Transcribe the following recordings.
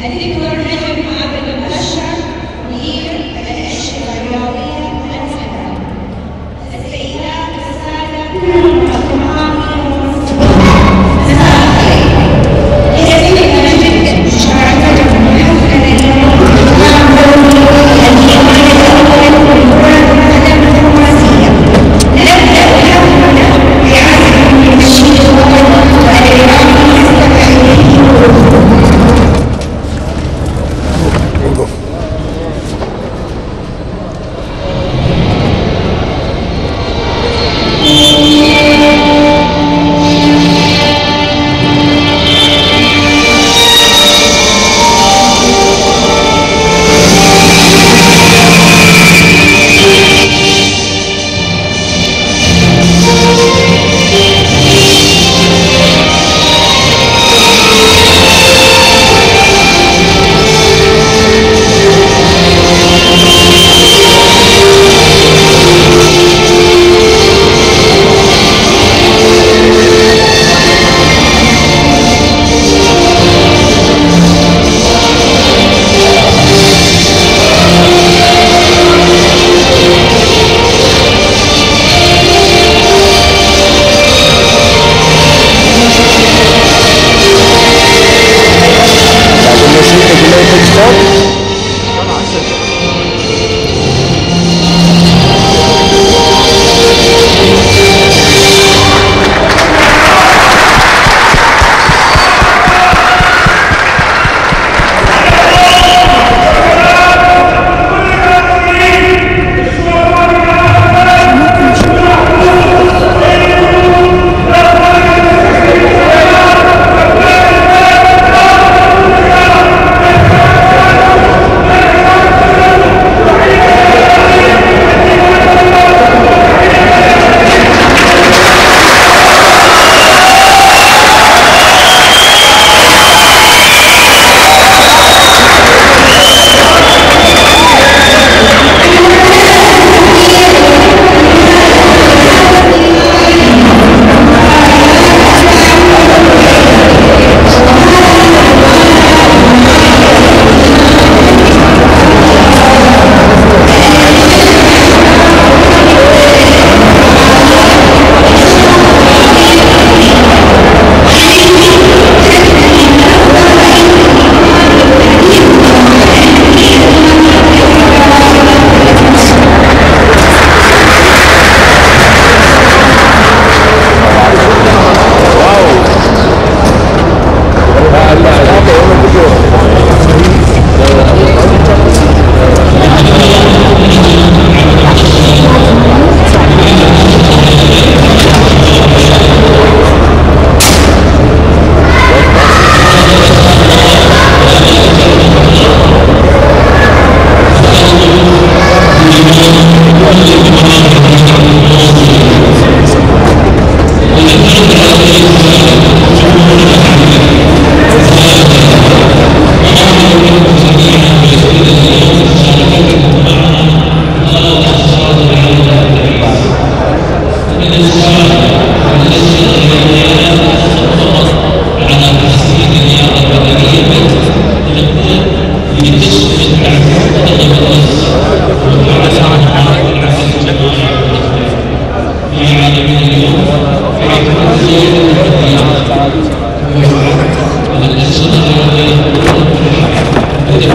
الدكتور نجم عبد المبشر مدير الأنشطة الرياضية والفنية. السيدات والسادة يسعدنا جدا مشاركتكم حفلنا اليوم مع دوري الدبلوماسية. نبدأ حفلنا بعزف النشيد والإعلام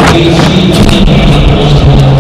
Gracias.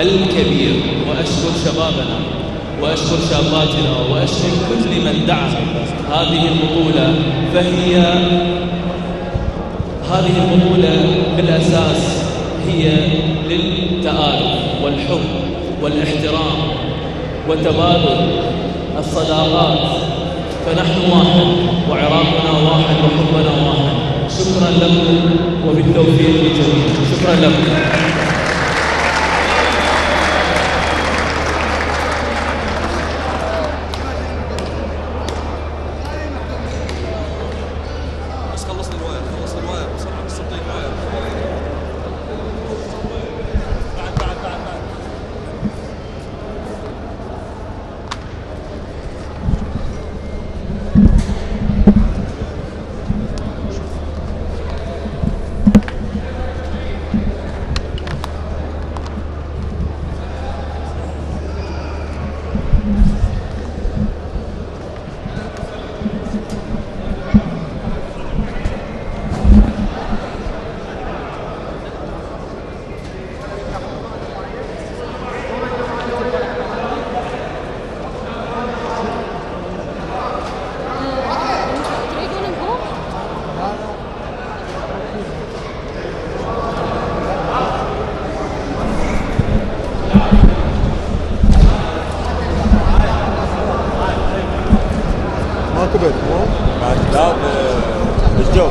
الكبير، وأشكر شبابنا وأشكر شاباتنا وأشكر كل من دعم هذه البطولة. هذه البطولة بالأساس هي للتآلف والحب والاحترام وتبادل الصداقات، فنحن واحد وعراقنا واحد وحبنا واحد. شكرا لكم وبالتوفيق للجميع. شكرا لكم.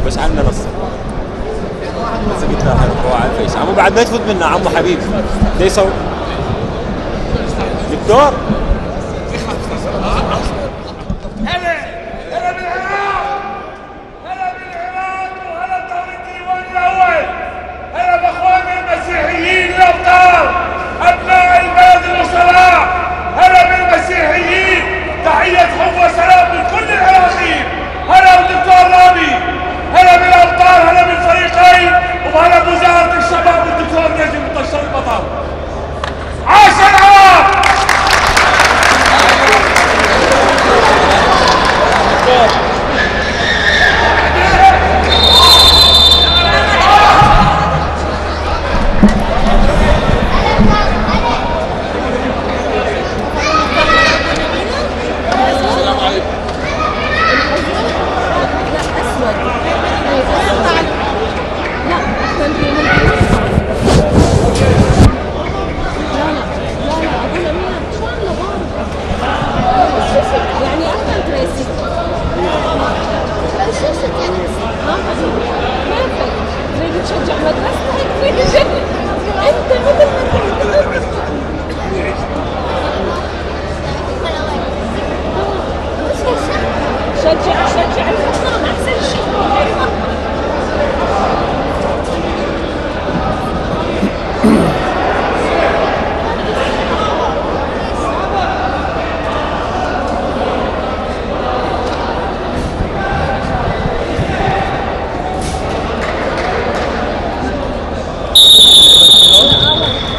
بس عنا نص بس قلت له هو على الفيس عمو بعد ما تفوت منا عمو حبيبي ليش يسوي دكتور هلا بالعراق، هلا بالعراق، وهلا بدور الديوان الاول، هلا باخواننا المسيحيين الابطال ابناء البلد الوصلاء، هلا بالمسيحيين، تحيه حب وسلام من كل العراقيين. هلا بالدكتور رامي، هلا بالابطال، هلا بالفريقين، وهلا بوزاره الشباب والدكتور نجم مطشر البطل. عاش العراق!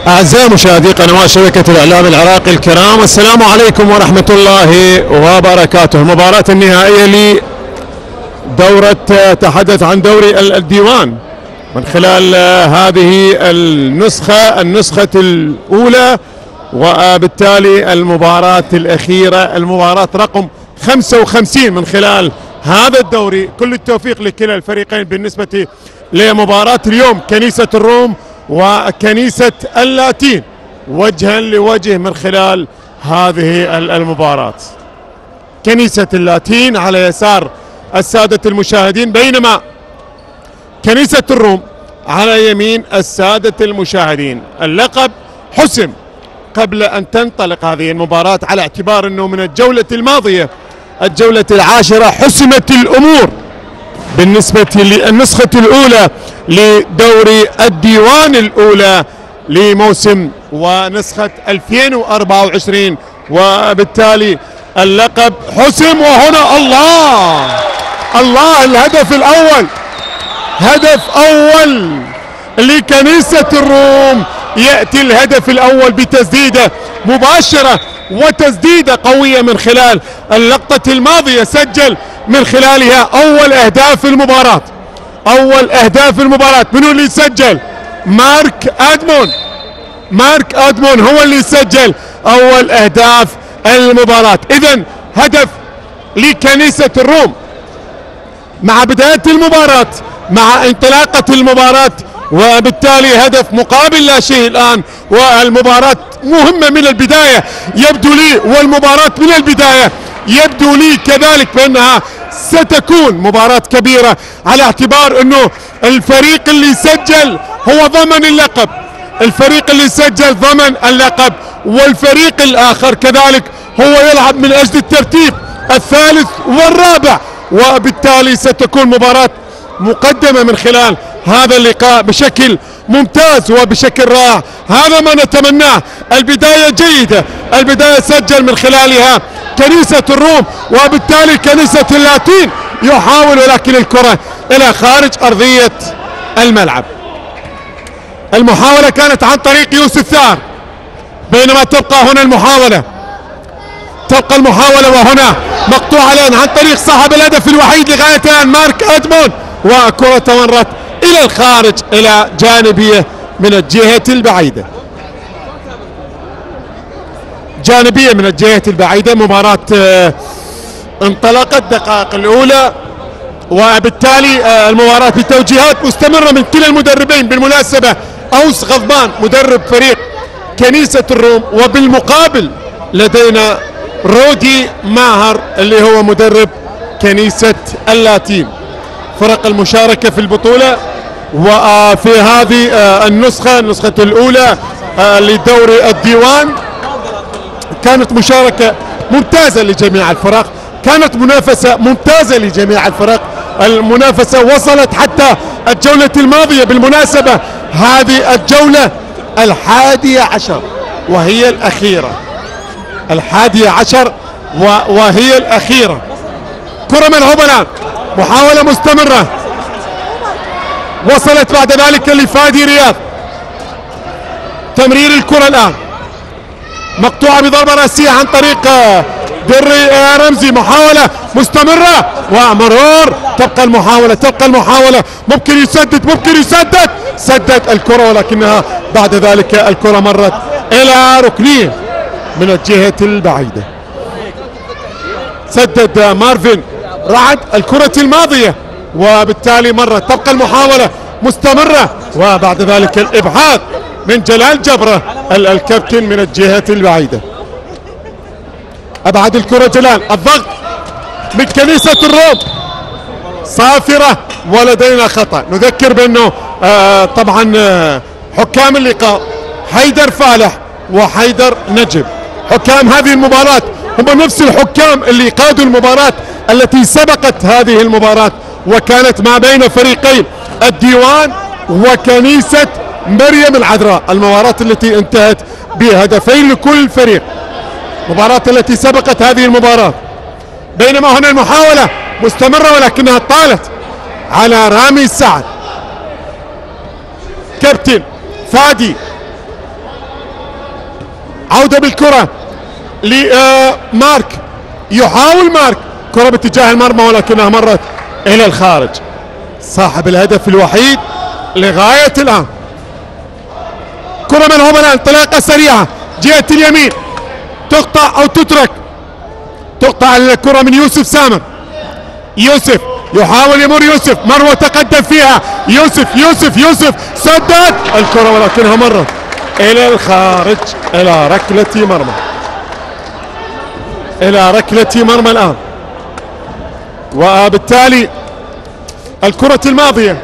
أعزائي مشاهدي قنوات شبكة الإعلام العراقي الكرام، السلام عليكم ورحمة الله وبركاته. المباراة النهائية لدورة تحدث عن دوري الديوان من خلال هذه النسخة الأولى، وبالتالي المباراة الأخيرة المباراة رقم 55 من خلال هذا الدوري. كل التوفيق لكلا الفريقين بالنسبة لمباراة اليوم، كنيسة الروم وكنيسة اللاتين وجها لوجه من خلال هذه المباراة. كنيسة اللاتين على يسار السادة المشاهدين، بينما كنيسة الروم على يمين السادة المشاهدين. اللقب حسم قبل أن تنطلق هذه المباراة، على اعتبار أنه من الجولة الماضية الجولة العاشرة حسمت الأمور بالنسبة للنسخة الأولى لدوري الديوان الأولى لموسم ونسخة 2024، وبالتالي اللقب حسم. وهنا الله الهدف الأول، هدف أول لكنيسة الروم. يأتي الهدف الأول بتسديدة مباشرة وتسديدة قوية من خلال اللقطة الماضية، سجل من خلالها أول أهداف المباراة. أول أهداف المباراة منو اللي سجل؟ مارك أدمون هو اللي سجل أول أهداف المباراة. إذن هدف لكنيسة الروم مع بداية المباراة، مع انطلاقة المباراة، وبالتالي هدف مقابل لا شيء الآن. والمباراة مهمة من البداية يبدو لي، والمباراة من البداية يبدو لي كذلك بأنها ستكون مباراة كبيرة، على اعتبار أنه الفريق اللي سجل هو ضمن اللقب، الفريق اللي سجل ضمن اللقب، والفريق الآخر كذلك هو يلعب من أجل الترتيب الثالث والرابع، وبالتالي ستكون مباراة مقدمة من خلال هذا اللقاء بشكل ممتاز وبشكل رائع. هذا ما نتمناه. البداية جيدة، البداية سجل من خلالها كنيسة الروم، وبالتالي كنيسة اللاتين يحاول، ولكن الكرة إلى خارج أرضية الملعب. المحاولة كانت عن طريق يوسف ثار، بينما تبقى هنا المحاولة، تبقى المحاولة وهنا مقطوعة الآن عن طريق صاحب الهدف الوحيد لغاية الآن مارك أدمون، وكرة تمرت إلى الخارج إلى جانبية من الجهة البعيدة، جانبية من الجهة البعيدة. مباراة انطلقت دقائق الأولى، وبالتالي المباراة بتوجيهات مستمرة من كلا المدربين. بالمناسبة أوس غضبان مدرب فريق كنيسة الروم، وبالمقابل لدينا رودي ماهر اللي هو مدرب كنيسة اللاتين. فرق المشاركة في البطولة وفي هذه النسخة الأولى لدوري الديوان كانت مشاركة ممتازة لجميع الفرق، كانت منافسة ممتازة لجميع الفرق. المنافسة وصلت حتى الجولة الماضية. بالمناسبة هذه الجولة 11 وهي الأخيرة، 11 وهي الأخيرة. كرة ملعوبة الآن، محاولة مستمرة، وصلت بعد ذلك لفادي رياض. تمرير الكرة الآن مقطوعة بضربة رأسية عن طريق دري رمزي. محاولة مستمرة ومرور. تبقى المحاولة، ممكن يسدد، سدد الكرة، ولكنها بعد ذلك الكرة مرت إلى ركنية من الجهة البعيدة. سدد مارفين رعد الكرة الماضية، وبالتالي مرت. تبقى المحاولة مستمرة، وبعد ذلك الإبعاد من جلال جبرة الكابتن من الجهة البعيدة. أبعد الكرة جلال، الضغط من كنيسة الروم صافرة، ولدينا خطأ. نذكر بأنه طبعا حكام اللقاء حيدر فالح وحيدر نجم، حكام هذه المباراة هم نفس الحكام اللي قادوا المباراة التي سبقت هذه المباراة، وكانت ما بين فريقين الديوان وكنيسة مريم العذراء، المباراة التي انتهت بهدفين لكل فريق، المباراة التي سبقت هذه المباراة. بينما هنا المحاولة مستمرة، ولكنها طالت على رامي سعد. كابتن فادي، عودة بالكرة لمارك، يحاول مارك، كرة باتجاه المرمى ولكنها مرت إلى الخارج. صاحب الهدف الوحيد لغاية الآن. كرة ملعوبة الآن، انطلاقة سريعة جهة اليمين، تقطع أو تترك. تقطع الكرة من يوسف سامر. يوسف يحاول يمر، يوسف مروة تقدم فيها، يوسف سدد الكرة ولكنها مرت إلى الخارج، إلى ركلة مرمى، إلى ركلة مرمى الآن. وبالتالي الكرة الماضية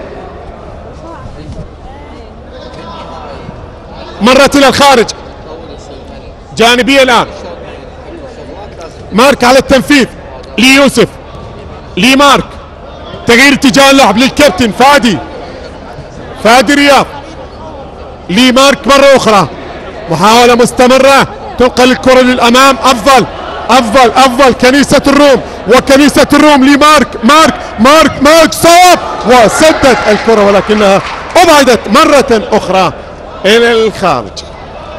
مرت إلى الخارج، جانبية الآن. مارك على التنفيذ، ليوسف، لمارك، تغيير اتجاه اللعب للكابتن فادي رياض، لمارك مرة أخرى، محاولة مستمرة تنقل الكرة للأمام. أفضل كنيسة الروم، وكنيسة الروم لمارك، مارك صوب وسدد الكرة، ولكنها أبعدت مرة أخرى إلى الخارج.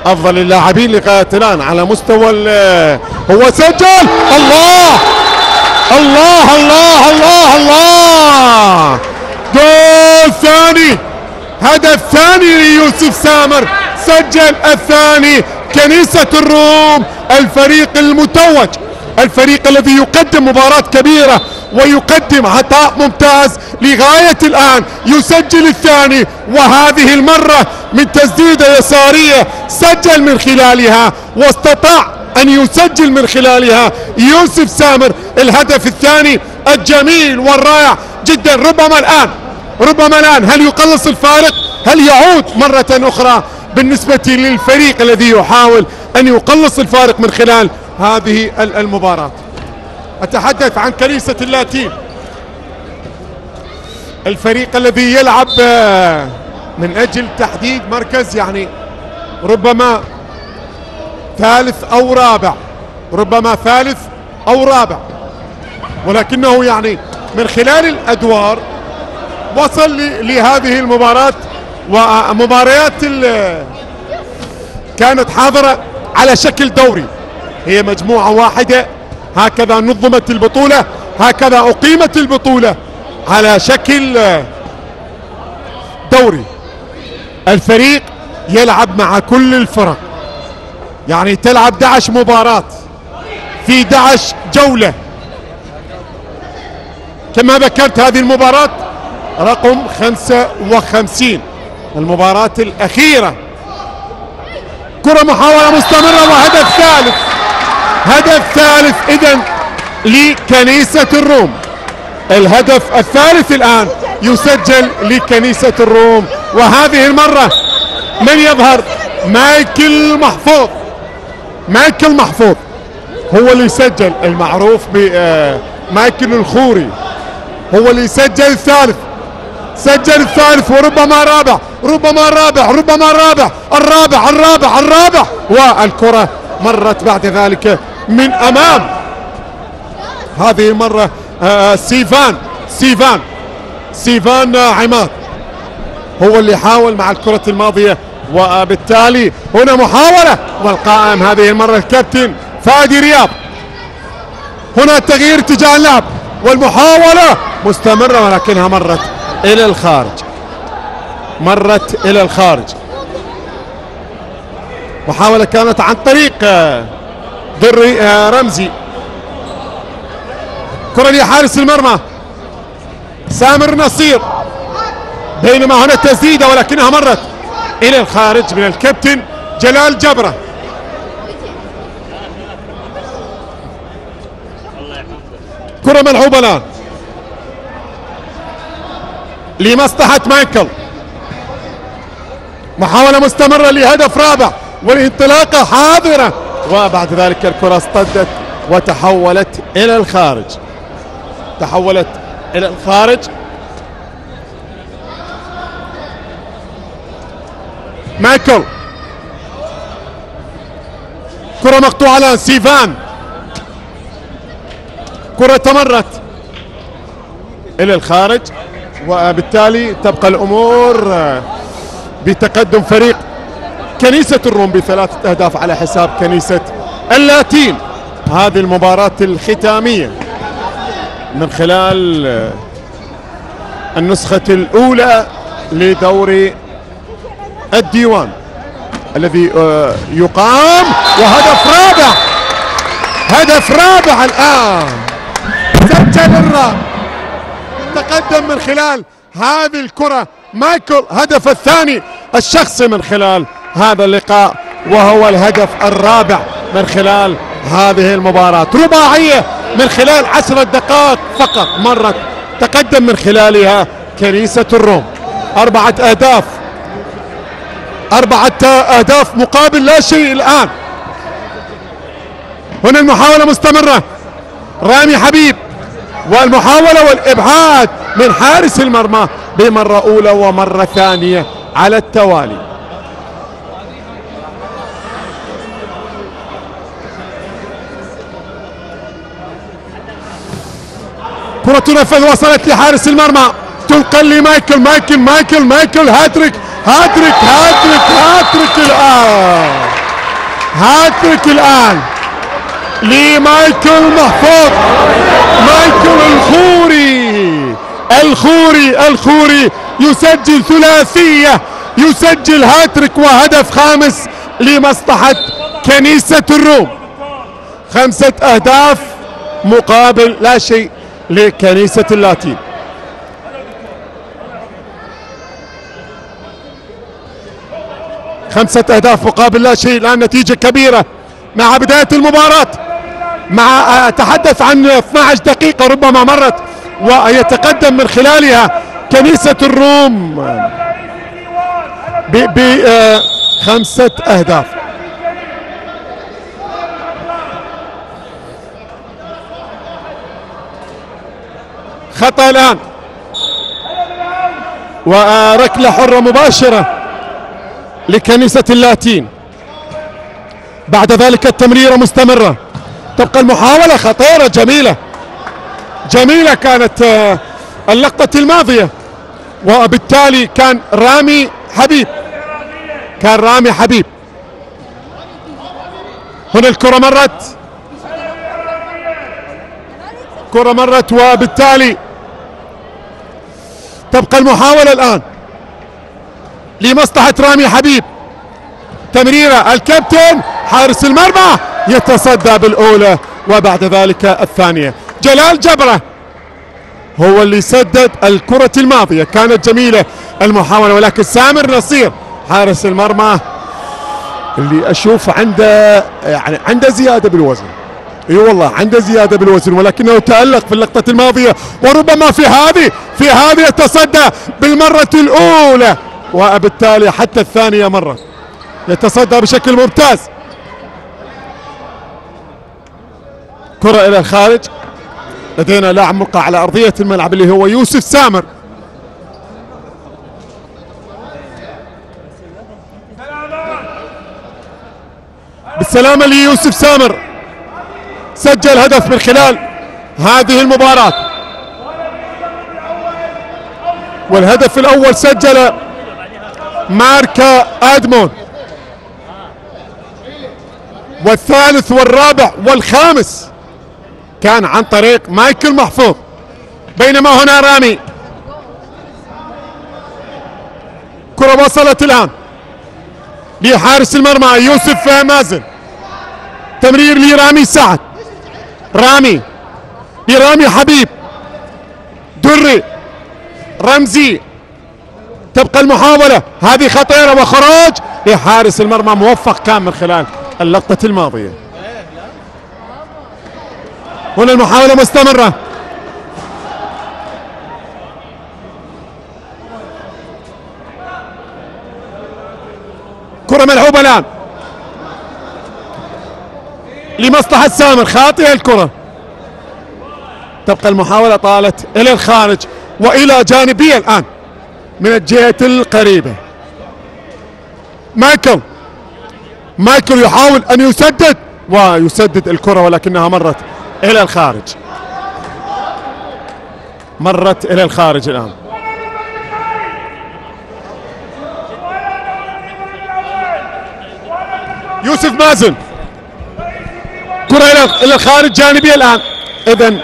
أفضل اللاعبين لغاية الآن على مستوى هو سجل. الله جول ثاني، هدف ثاني ليوسف سامر، سجل الثاني. كنيسة الروم الفريق المتوج، الفريق الذي يقدم مباراة كبيرة ويقدم عطاء ممتاز لغاية الآن، يسجل الثاني، وهذه المرة من تسديدة يسارية سجل من خلالها، واستطاع أن يسجل من خلالها يوسف سامر الهدف الثاني الجميل والرائع جدا. ربما الآن هل يقلص الفارق؟ هل يعود مرة أخرى بالنسبة للفريق الذي يحاول أن يقلص الفارق من خلال هذه المباراة؟ أتحدث عن كنيسة اللاتين، الفريق الذي يلعب من أجل تحديد مركز يعني ربما ثالث أو رابع، ولكنه يعني من خلال الأدوار وصل لهذه المباراة، ومباريات كانت حاضرة على شكل دوري، هي مجموعة واحدة، هكذا نظمت البطولة، هكذا أقيمت البطولة على شكل دوري. الفريق يلعب مع كل الفرق، يعني تلعب 11 مباراة في 11 جولة. كما ذكرت هذه المباراة رقم 55، المباراة الأخيرة. كرة محاولة مستمرة وهدف ثالث إذن لكنيسة الروم. الهدف الثالث الآن يسجل لكنيسة الروم، وهذه المرة من يظهر؟ مايكل محفوظ هو اللي يسجل، المعروف بمايكل الخوري، هو اللي يسجل الثالث، سجل الثالث، وربما الرابع، والكرة مرت بعد ذلك من أمام. هذه المرة سيفان عماد هو اللي حاول مع الكرة الماضية، وبالتالي هنا محاولة، والقائم هذه المرة الكابتن فادي رياض. هنا تغيير اتجاه اللعب، والمحاولة مستمرة، ولكنها مرت إلى الخارج. محاولة كانت عن طريق ضري رمزي، كرة لحارس المرمى سامر نصير، بينما هنا تسديدة ولكنها مرت إلى الخارج من الكابتن جلال جبرة. كرة ملعوبة الآن لمصلحة مايكل، محاولة مستمرة لهدف رابع، والانطلاقة حاضرة، وبعد ذلك الكرة اصطدت وتحولت إلى الخارج. مايكل، كرة مقطوعة الآن، سيفان، كرة تمرت إلى الخارج، وبالتالي تبقى الأمور بتقدم فريق كنيسة الروم ب3 أهداف على حساب كنيسة اللاتين. هذه المباراة الختامية من خلال النسخة الأولى لدوري الديوان الذي يقام، هدف رابع الآن، سجل الرابع، تقدم من خلال هذه الكرة مايكل، هدف الثاني الشخصي من خلال هذا اللقاء، وهو الهدف الرابع من خلال هذه المباراة. رباعية من خلال 10 دقائق فقط مرت تقدم من خلالها كنيسة الروم. 4 أهداف مقابل لا شيء الآن. هنا المحاولة مستمرة، رامي حبيب، والمحاولة والإبعاد من حارس المرمى بمرة أولى ومرة ثانية على التوالي. كرة تنفذ، وصلت لحارس المرمى، تنقل لمايكل، مايكل هاتريك الآن، هاتريك الآن لمايكل محفوظ. مايكل الخوري يسجل ثلاثية، يسجل هاتريك وهدف خامس لمصلحة كنيسة الروم. 5 أهداف مقابل لا شيء لكنيسة اللاتين. خمسة أهداف مقابل لا شيء. الآن نتيجة كبيرة مع بداية المباراة، مع أتحدث عن 12 دقيقة ربما مرت ويتقدم من خلالها كنيسة الروم ب5 أهداف. خطأ الآن وركلة حرة مباشرة لكنيسة اللاتين. بعد ذلك التمريرة مستمرة، تبقى المحاولة خطيرة جميلة كانت اللقطة الماضية، وبالتالي كان رامي حبيب. هنا الكرة مرت وبالتالي تبقى المحاولة الآن لمصلحة رامي حبيب. تمريرة الكابتن حارس المرمى يتصدى بالأولى وبعد ذلك الثانية. جلال جبرة هو اللي سدد الكرة الماضية، كانت جميلة المحاولة، ولكن سامر نصير حارس المرمى اللي أشوف عنده زيادة بالوزن. اي والله عنده زيادة بالوزن، ولكنه تألق في اللقطة الماضية، وربما في هذه يتصدى بالمرة الأولى وبالتالي حتى الثانية مرة يتصدى بشكل ممتاز. كرة إلى الخارج، لدينا لاعب ملقى على أرضية الملعب اللي هو يوسف سامر. بالسلامة ليوسف سامر، سجل هدف من خلال هذه المباراة، والهدف الأول سجل ماركا آدمون، والثالث والرابع والخامس كان عن طريق مايكل محفوظ. بينما هنا رامي، كرة وصلت الآن لحارس المرمى يوسف مازن، تمرير لرامي سعد، لرامي حبيب، دري، رمزي. تبقى المحاولة هذه خطيرة وخروج لحارس المرمى موفق كان من خلال اللقطة الماضية. هنا المحاولة مستمرة، كرة ملعوبة الآن لمصلحة سامر، خاطئة الكرة. تبقى المحاولة طالت إلى الخارج وإلى جانبية الآن من الجهة القريبة. مايكل يحاول أن يسدد ويسدد الكرة، ولكنها مرت إلى الخارج الآن. يوسف مازن، كرة إلى الخارج جانبية الآن. إذن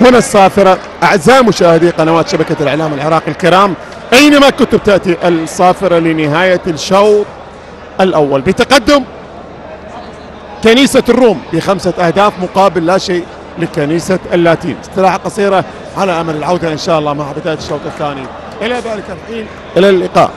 هنا الصافرة. أعزائي مشاهدي قنوات شبكة الإعلام العراقي الكرام، أينما كنتم تأتي الصافرة لنهاية الشوط الأول بتقدم كنيسة الروم ب5 أهداف مقابل لا شيء لكنيسة اللاتين. استراحة قصيرة على أمل العودة إن شاء الله مع بداية الشوط الثاني. إلى ذلك الحين إلى اللقاء.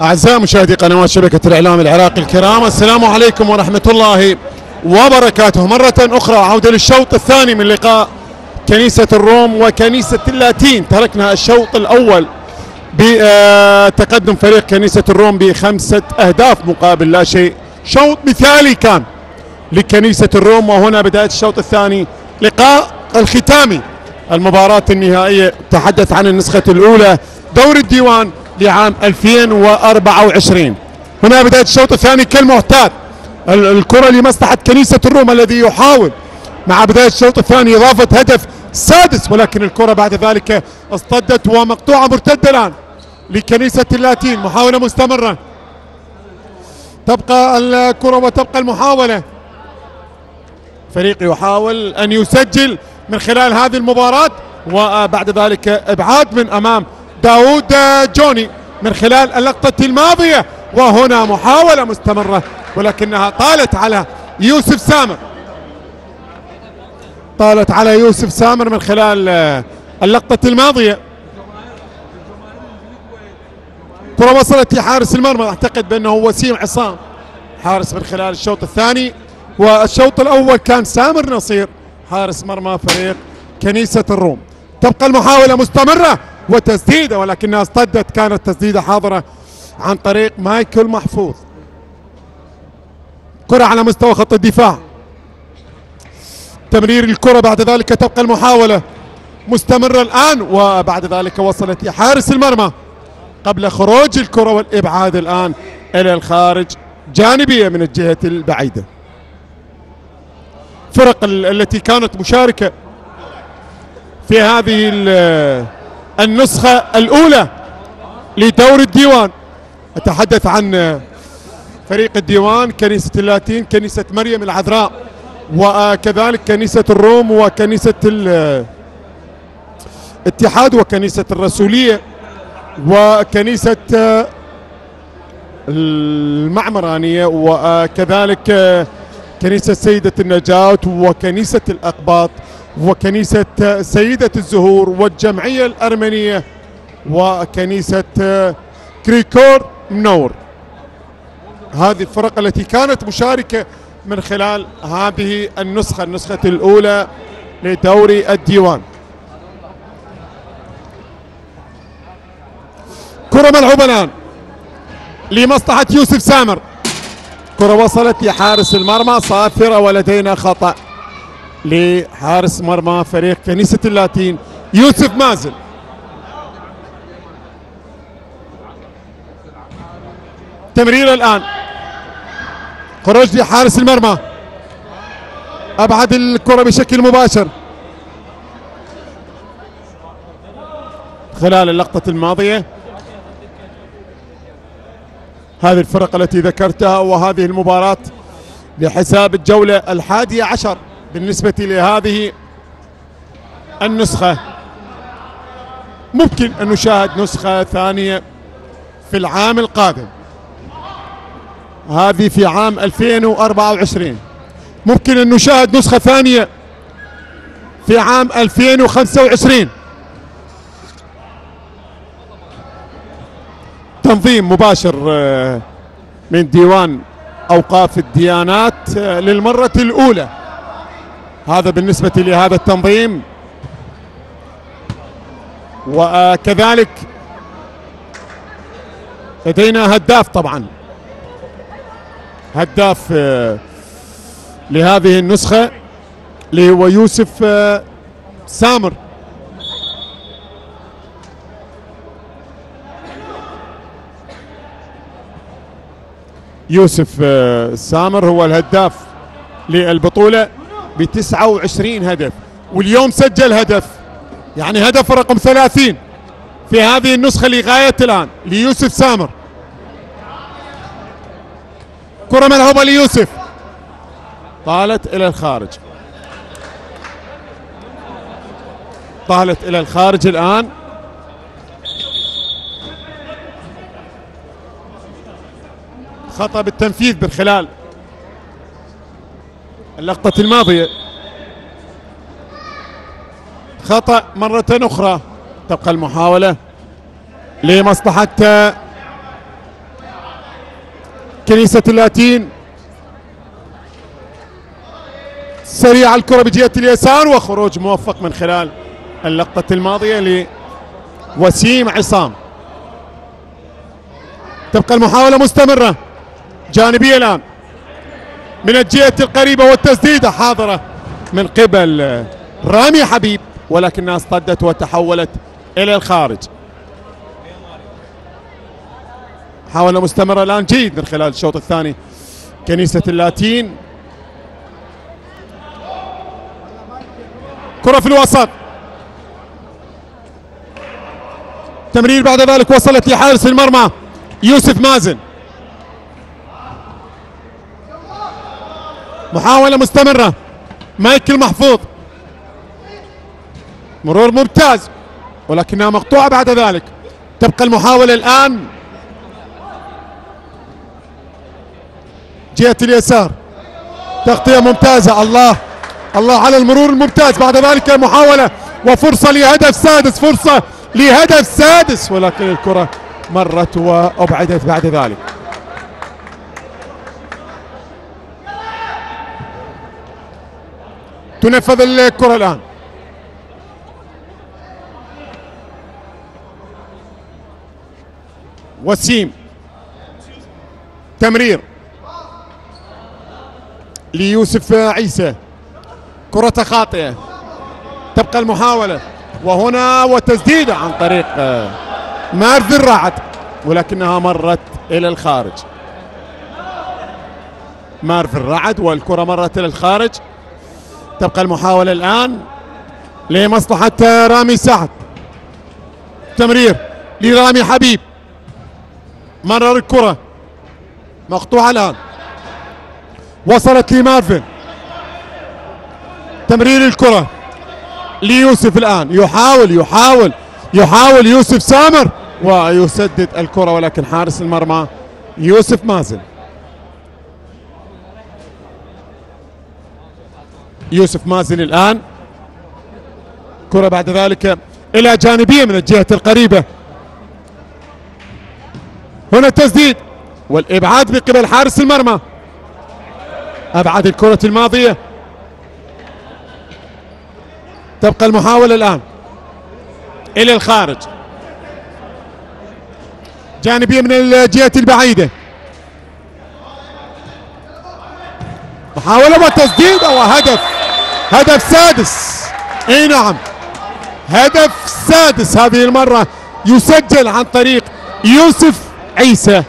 أعزائي مشاهدي قنوات شبكة الإعلام العراقي الكرام، السلام عليكم ورحمة الله وبركاته. مرة أخرى عودة للشوط الثاني من لقاء كنيسة الروم وكنيسة اللاتين. تركنا الشوط الأول بتقدم فريق كنيسة الروم ب5 أهداف مقابل لا شيء. شوط مثالي كان لكنيسة الروم. وهنا بداية الشوط الثاني، لقاء الختامي، المباراة النهائية. تحدث عن النسخة الأولى دور الديوان لعام 2024. هنا بداية الشوط الثاني كالمعتاد، الكرة لمصلحة كنيسة الروم الذي يحاول مع بداية الشوط الثاني إضافة هدف سادس، ولكن الكرة بعد ذلك اصطدت ومقطوعة مرتدة الآن لكنيسة اللاتين. محاولة مستمرة، تبقى الكرة وتبقى المحاولة. فريق يحاول أن يسجل من خلال هذه المباراة، وبعد ذلك إبعاد من أمام داود جوني من خلال اللقطة الماضية. وهنا محاولة مستمرة ولكنها طالت على يوسف سامر، طالت على يوسف سامر من خلال اللقطة الماضية. كرة وصلت لحارس المرمى، أعتقد بأنه وسيم عصام حارس من خلال الشوط الثاني. والشوط الأول كان سامر نصير حارس مرمى فريق كنيسة الروم. تبقى المحاولة مستمرة وتسديدة، ولكنها اصطدت، كانت تسديدة حاضرة عن طريق مايكل محفوظ. كرة على مستوى خط الدفاع، تمرير الكرة، بعد ذلك تبقى المحاولة مستمرة الآن، وبعد ذلك وصلت لحارس المرمى قبل خروج الكرة والإبعاد الآن إلى الخارج جانبية من الجهة البعيدة. فرق التي كانت مشاركة في هذه النسخة الأولى لدور الديوان، أتحدث عن فريق الديوان، كنيسة اللاتين، كنيسة مريم العذراء، وكذلك كنيسة الروم وكنيسة الاتحاد وكنيسة الرسولية وكنيسة المعمرانية، وكذلك كنيسة سيدة النجاة وكنيسة الأقباط وكنيسة سيدة الزهور والجمعية الأرمنية وكنيسة كريكور منور. هذه الفرق التي كانت مشاركة من خلال هذه النسخة الأولى لدوري الديوان. كرة ملعوبة الآن لمصلحة يوسف سامر، كرة وصلت لحارس المرمى صافرة، ولدينا خطأ لحارس مرمى فريق كنيسة اللاتين يوسف مازن. تمرير الآن، خروج لحارس المرمى، أبعد الكرة بشكل مباشر خلال اللقطة الماضية. هذه الفرق التي ذكرتها وهذه المباراة لحساب الجولة 11 بالنسبة لهذه النسخة. ممكن أن نشاهد نسخة ثانية في العام القادم، هذه في عام 2024. ممكن أن نشاهد نسخة ثانية في عام 2025. تنظيم مباشر من ديوان أوقاف الديانات للمرة الأولى، هذا بالنسبة لهذا التنظيم. وكذلك لدينا هداف، طبعا هداف لهذه النسخة اللي هو يوسف سامر. يوسف سامر هو الهداف للبطولة ب29 هدف، واليوم سجل هدف، يعني هدف رقم 30 في هذه النسخة لغاية الآن ليوسف سامر. كرة ملعوبة ليوسف، طالت إلى الخارج، طالت إلى الخارج الآن. خطأ بالتنفيذ من خلال اللقطة الماضية، خطأ مرة أخرى. تبقى المحاولة لمصلحة كنيسة اللاتين. سريع الكرة بجهة اليسار وخروج موفق من خلال اللقطة الماضية لوسيم عصام. تبقى المحاولة مستمرة جانبية الآن من الجهة القريبة والتسديدة حاضرة من قبل رامي حبيب ولكنها اصطدت وتحولت إلى الخارج. محاولة مستمرة الآن جيد من خلال الشوط الثاني كنيسة اللاتين. كرة في الوسط، تمرير بعد ذلك وصلت لحارس المرمى يوسف مازن. محاولة مستمرة مايكل محفوظ، مرور ممتاز ولكنها مقطوعة بعد ذلك. تبقى المحاولة الآن جهة اليسار، تغطية ممتازة. الله الله على المرور الممتاز. بعد ذلك محاولة وفرصة لهدف سادس، فرصة لهدف سادس ولكن الكرة مرت وأبعدت بعد ذلك. تنفذ الكرة الآن. وسيم، تمرير ليوسف عيسى، كرة خاطئة. تبقى المحاولة وهنا وتسديدة عن طريق مارف الرعد ولكنها مرت إلى الخارج. مارف الرعد والكرة مرت إلى الخارج. تبقى المحاولة الآن لمصلحة رامي سعد، تمرير لرامي حبيب، مرر الكرة مقطوعة الآن، وصلت لمارفن، تمرير الكرة ليوسف الآن، يحاول يوسف سامر ويسدد الكرة ولكن حارس المرمى يوسف مازن. يوسف مازن الآن، كرة بعد ذلك إلى جانبية من الجهة القريبة. هنا تسديد والإبعاد من قبل حارس المرمى، أبعد الكرة الماضية. تبقى المحاولة الآن إلى الخارج، جانبية من الجهة البعيدة. محاولة وتسديد وهدف، هدف سادس. اي نعم، هدف سادس هذه المرة يسجل عن طريق يوسف عيسى،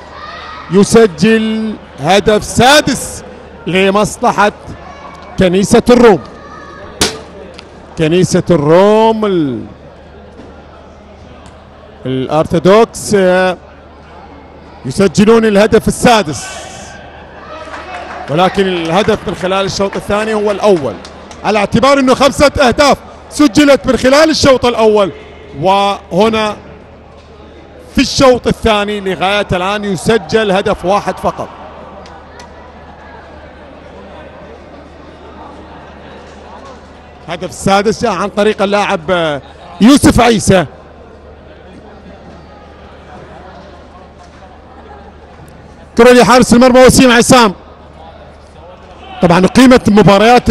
يسجل هدف سادس لمصلحة كنيسة الروم. كنيسة الروم الأرثوذكس يسجلون الهدف السادس، ولكن الهدف من خلال الشوط الثاني هو الأول، على اعتبار أنه 5 أهداف سجلت من خلال الشوط الأول، وهنا في الشوط الثاني لغاية الآن يسجل هدف واحد فقط. هدف السادس جاء عن طريق اللاعب يوسف عيسى. كرة لحارس المرمى وسيم عصام. طبعا قيمة مباريات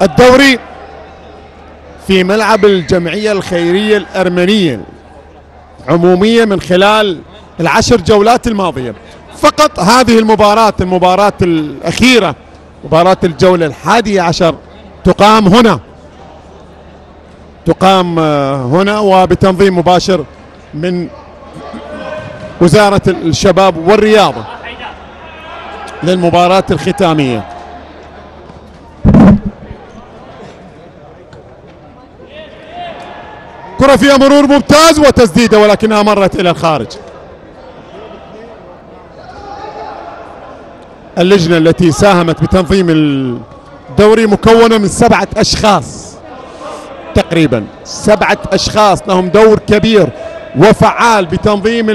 الدوري في ملعب الجمعية الخيرية الأرمنية عمومية من خلال ال10 جولات الماضية. فقط هذه المباراة الأخيرة، مباراة الجولة 11 تقام هنا وبتنظيم مباشر من وزارة الشباب والرياضة للمباراة الختامية. كرة فيها مرور ممتاز وتسديدة ولكنها مرت إلى الخارج. اللجنة التي ساهمت بتنظيم الدوري مكونة من 7 أشخاص تقريبا، 7 أشخاص لهم دور كبير وفعال بتنظيم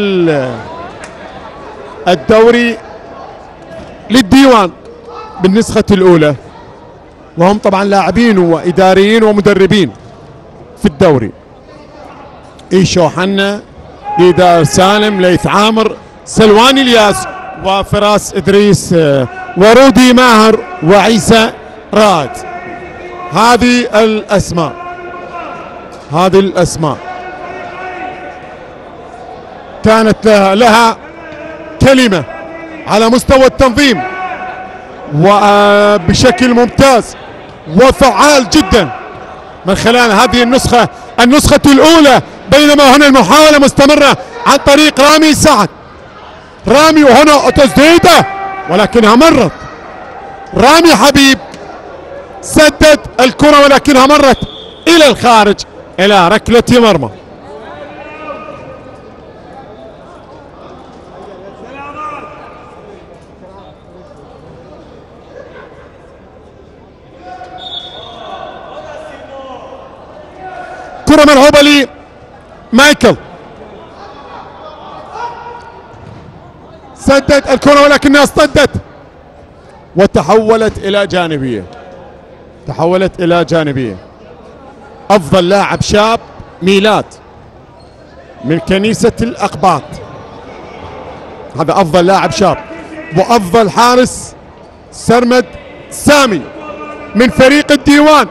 الدوري للديوان بالنسخة الأولى، وهم طبعا لاعبين وإداريين ومدربين في الدوري. إيشو حنا، إيدار سالم، ليث عامر، سلوان الياس، وفراس إدريس، ورودي ماهر، وعيسى رائد. هذه الأسماء كانت لها كلمة على مستوى التنظيم وبشكل ممتاز وفعال جدا من خلال هذه النسخة الأولى. بينما هنا المحاولة مستمرة عن طريق رامي سعد. رامي وهنا تسديده ولكنها مرت. رامي حبيب سدد الكرة ولكنها مرت إلى الخارج إلى ركلة مرمى. كرة ملعوبة لي مايكل، سدد الكرة ولكنها اصطدت وتحولت إلى جانبية. أفضل لاعب شاب ميلاد من كنيسة الأقباط، هذا أفضل لاعب شاب. وأفضل حارس سرمد سامي من فريق الديوان.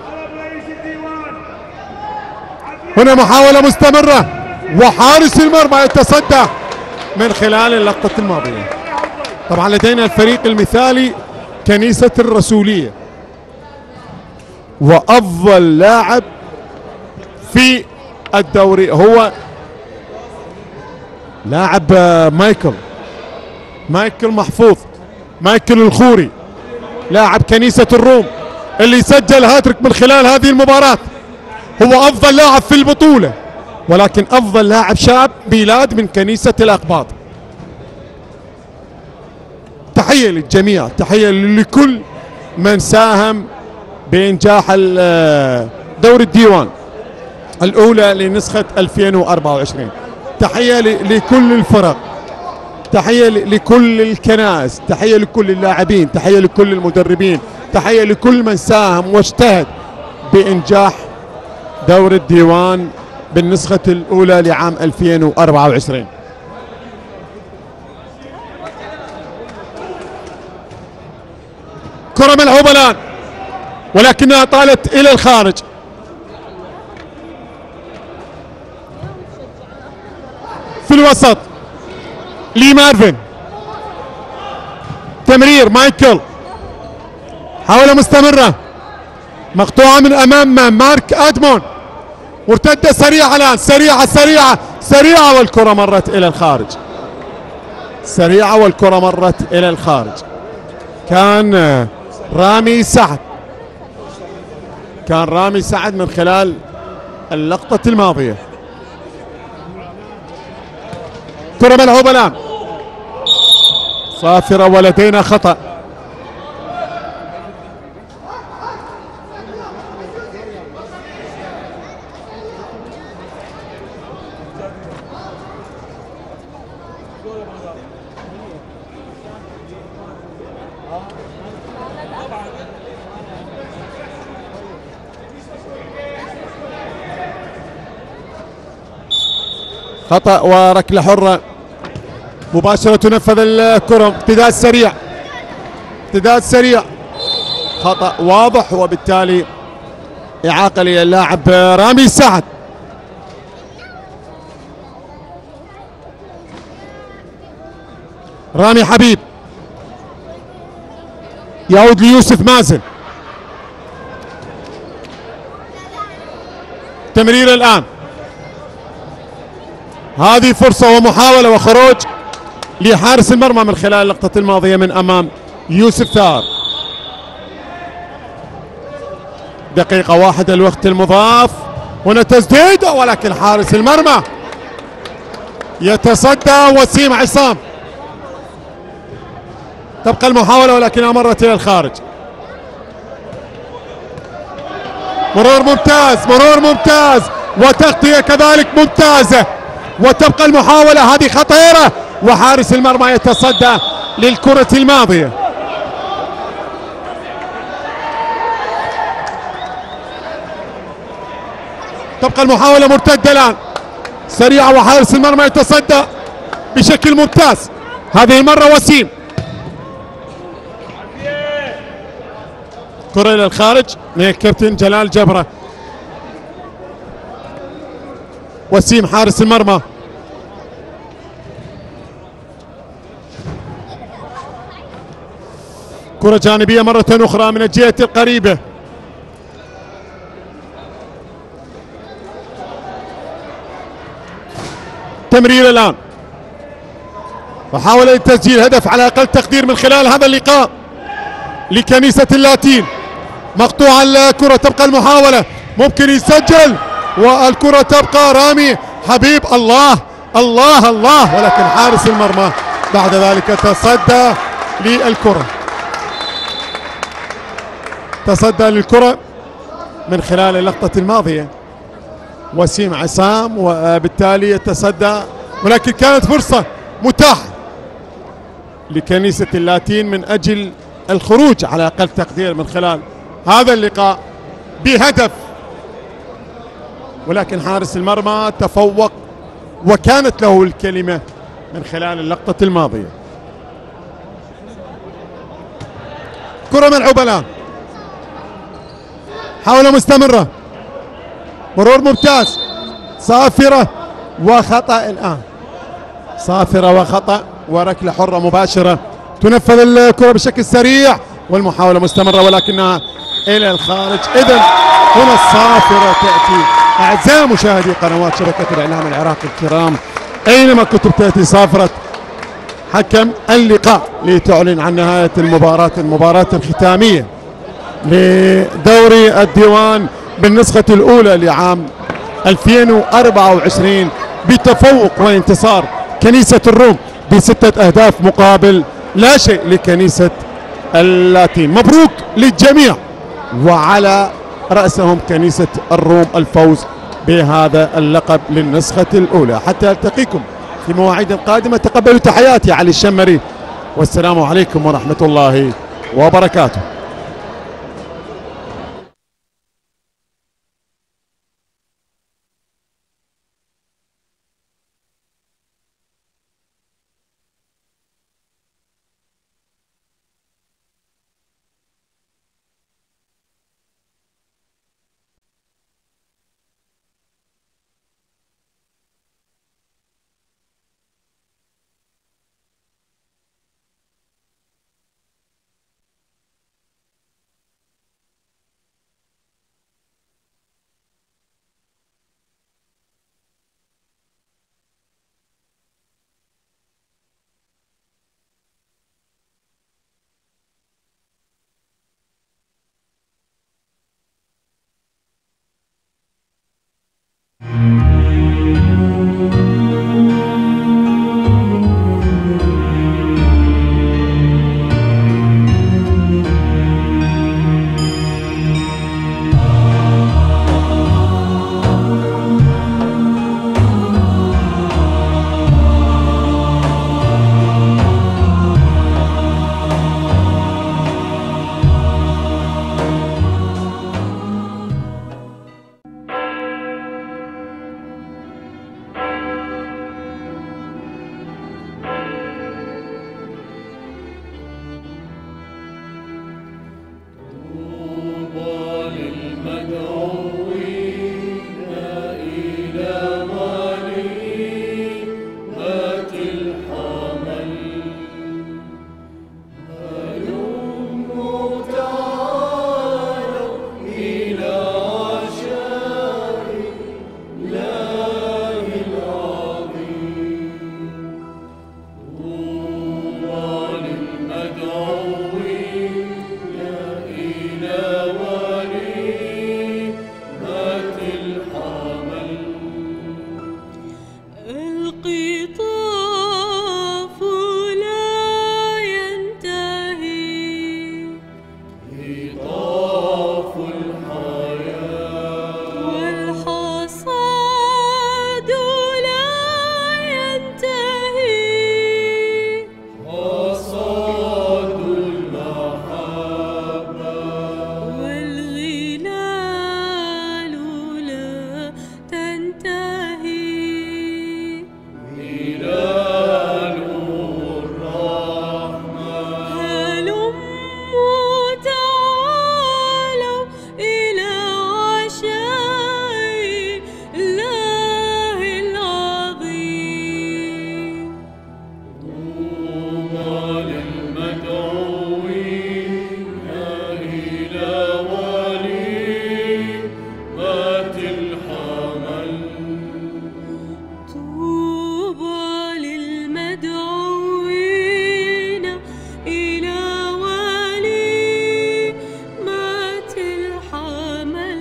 هنا محاولة مستمرة وحارس المرمى يتصدى من خلال اللقطة الماضية. طبعا لدينا الفريق المثالي كنيسة الرسولية، وأفضل لاعب في الدوري هو لاعب مايكل محفوظ، مايكل الخوري لاعب كنيسة الروم اللي سجل هاتريك من خلال هذه المباراة. هو أفضل لاعب في البطولة، ولكن أفضل لاعب شاب ميلاد من كنيسة الأقباط. تحية للجميع، تحية لكل من ساهم بإنجاح دوري الديوان الأولى لنسخة 2024. تحية لكل الفرق، تحية لكل الكنائس، تحية لكل اللاعبين، تحية لكل المدربين، تحية لكل من ساهم واجتهد بإنجاح دوري الديوان بالنسخة الأولى لعام 2024. كرة ملعوبة الآن ولكنها طالت إلى الخارج. في الوسط لي مارفن، تمرير مايكل، حاولة مستمرة مقطوعة من أمام مارك أدمون، مرتدة سريعة الآن، سريعة والكرة مرت إلى الخارج. كان رامي سعد من خلال اللقطة الماضية. كرة ملعوبة الآن صافرة ولدينا خطأ. خطأ وركلة حرة مباشرة. تنفذ الكرة، ارتداد سريع، خطأ واضح، وبالتالي إعاقة للاعب رامي سعد. رامي حبيب يعود ليوسف مازن، تمرير الآن، هذه فرصة ومحاولة وخروج لحارس المرمى من خلال اللقطة الماضية من أمام يوسف ثار. دقيقة واحدة الوقت المضاف. هنا تسديدة ولكن حارس المرمى يتصدى وسيم عصام. تبقى المحاولة ولكنها مرت إلى الخارج. مرور ممتاز وتغطية كذلك ممتازة، وتبقى المحاولة هذه خطيرة وحارس المرمى يتصدى للكرة الماضية. تبقى المحاولة مرتدة الآن سريعة وحارس المرمى يتصدى بشكل ممتاز. هذه المرة وسيم كرة إلى الخارج من الكابتن جلال جبرة. وسيم حارس المرمى. كرة جانبية مرة أخرى من الجهة القريبة. تمرير الآن وحاول التسجيل هدف على أقل تقدير من خلال هذا اللقاء لكنيسة اللاتين. مقطوعة الكرة، تبقى المحاولة، ممكن يسجل والكرة تبقى رامي حبيب. الله الله الله، ولكن حارس المرمى بعد ذلك تصدى للكرة، تصدى للكرة من خلال اللقطة الماضية وسيم عصام، وبالتالي يتصدى، ولكن كانت فرصة متاحة لكنيسة اللاتين من أجل الخروج على أقل تقدير من خلال هذا اللقاء بهدف، ولكن حارس المرمى تفوق وكانت له الكلمة من خلال اللقطة الماضية. كرة ملعوبة الآن، حاولة مستمرة، مرور ممتاز، صافرة وخطأ الآن، صافرة وخطأ وركلة حرة مباشرة. تنفذ الكرة بشكل سريع والمحاولة مستمرة ولكنها إلى الخارج. إذن هنا الصافرة تأتي. أعزائي مشاهدي قنوات شبكة الإعلام العراقي الكرام، أينما كنتم تأتي صافرة حكم اللقاء لتعلن عن نهاية المباراة الختامية لدوري الديوان بالنسخة الأولى لعام 2024 بتفوق وانتصار كنيسة الروم ب6 أهداف مقابل لا شيء لكنيسة اللاتين. مبروك للجميع، وعلى رأسهم كنيسة الروم الفوز بهذا اللقب للنسخة الأولى. حتى ألتقيكم في مواعيد قادمة، تقبلوا تحياتي علي الشمري، والسلام عليكم ورحمة الله وبركاته. ذات الحمل. طوبى للمدعوين إلى وليمة الحمل.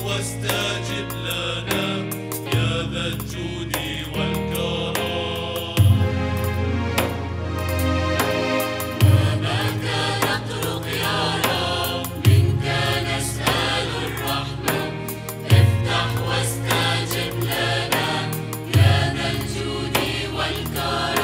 واستجب لنا يا ذا الجود والكرم. أمامك نطرق يا رب، منك نسأل الرحمة، افتح واستجب لنا يا ذا الجود والكرم.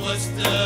واستجب